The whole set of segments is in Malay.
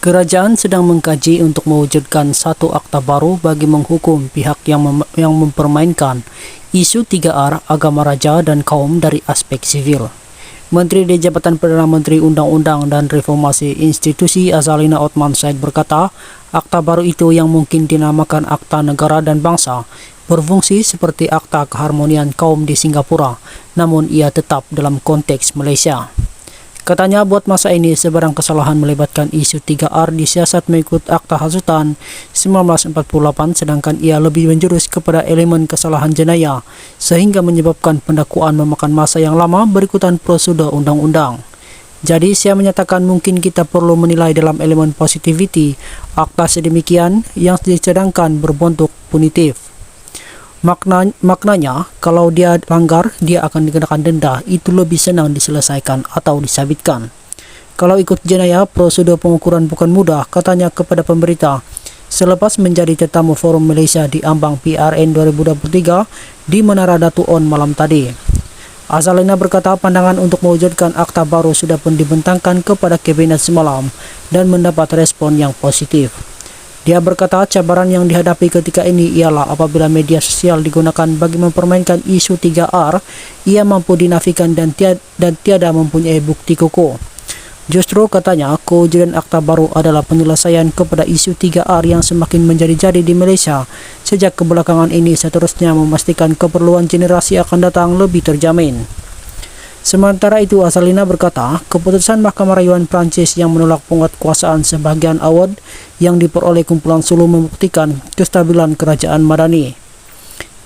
Kerajaan sedang mengkaji untuk mewujudkan satu akta baru bagi menghukum pihak yang mempermainkan isu 3R agama raja dan kaum dari aspek sivil. Menteri di Jabatan Perdana Menteri Undang-Undang dan Reformasi Institusi Azalina Othman Said berkata, akta baru itu yang mungkin dinamakan Akta Negara dan Bangsa berfungsi seperti Akta Keharmonian Kaum di Singapura, namun ia tetap dalam konteks Malaysia. Katanya buat masa ini sebarang kesalahan melibatkan isu 3R disiasat mengikut Akta Hasutan 1948, sedangkan ia lebih menjurus kepada elemen kesalahan jenayah sehingga menyebabkan pendakwaan memakan masa yang lama berikutan prosedur undang-undang. Jadi saya menyatakan mungkin kita perlu menilai dalam elemen positivity akta sedemikian yang dicadangkan berbentuk punitif. Maknanya, kalau dia langgar, dia akan dikenakan denda. Itu lebih senang diselesaikan atau disabitkan. Kalau ikut jenayah, prosedur pengukuran bukan mudah, katanya kepada pemberita. Selepas menjadi tetamu Forum Malaysia di Ambang PRN 2023 di Menara Datu On malam tadi. Azalina berkata pandangan untuk mewujudkan akta baru sudah pun dibentangkan kepada Kabinet semalam dan mendapat respon yang positif. Dia berkata cabaran yang dihadapi ketika ini ialah apabila media sosial digunakan bagi mempermainkan isu 3R, ia mampu dinafikan dan tiada mempunyai bukti kukuh. Justru katanya, kewujudan akta baru adalah penyelesaian kepada isu 3R yang semakin menjadi-jadi di Malaysia sejak kebelakangan ini, seterusnya memastikan keperluan generasi akan datang lebih terjamin. Sementara itu, Azalina berkata, keputusan Mahkamah Rayuan Perancis yang menolak penguatkuasaan sebahagian award yang diperoleh kumpulan Sulu membuktikan kestabilan kerajaan Madani.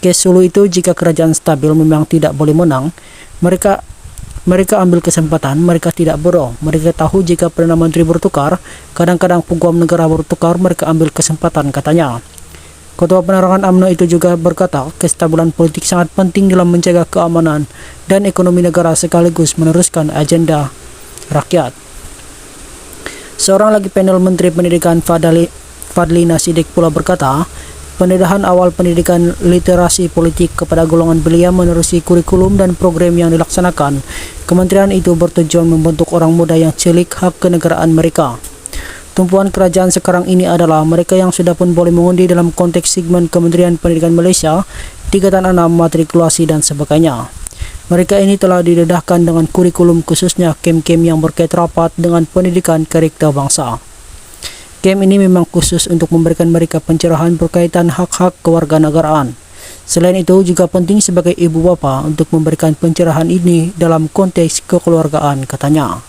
Kes Sulu itu, jika kerajaan stabil memang tidak boleh menang, mereka ambil kesempatan, mereka tidak bodoh. Mereka tahu jika Perdana Menteri bertukar, kadang-kadang peguam negara bertukar, mereka ambil kesempatan, katanya. Ketua Penerangan UMNO itu juga berkata, kestabilan politik sangat penting dalam menjaga keamanan dan ekonomi negara sekaligus meneruskan agenda rakyat. Seorang lagi panel Menteri Pendidikan Fadlina Siddiq pula berkata, pendedahan awal pendidikan literasi politik kepada golongan belia menerusi kurikulum dan program yang dilaksanakan. Kementerian itu bertujuan membentuk orang muda yang cilik hak kenegaraan mereka. Tumpuan kerajaan sekarang ini adalah mereka yang sudah pun boleh mengundi dalam konteks segmen Kementerian Pendidikan Malaysia, tingkatan 6, matrikulasi dan sebagainya. Mereka ini telah didedahkan dengan kurikulum khususnya kem-kem yang berkait rapat dengan pendidikan karakter bangsa. Kem ini memang khusus untuk memberikan mereka pencerahan berkaitan hak-hak kewarganegaraan. Selain itu juga penting sebagai ibu bapa untuk memberikan pencerahan ini dalam konteks kekeluargaan, katanya.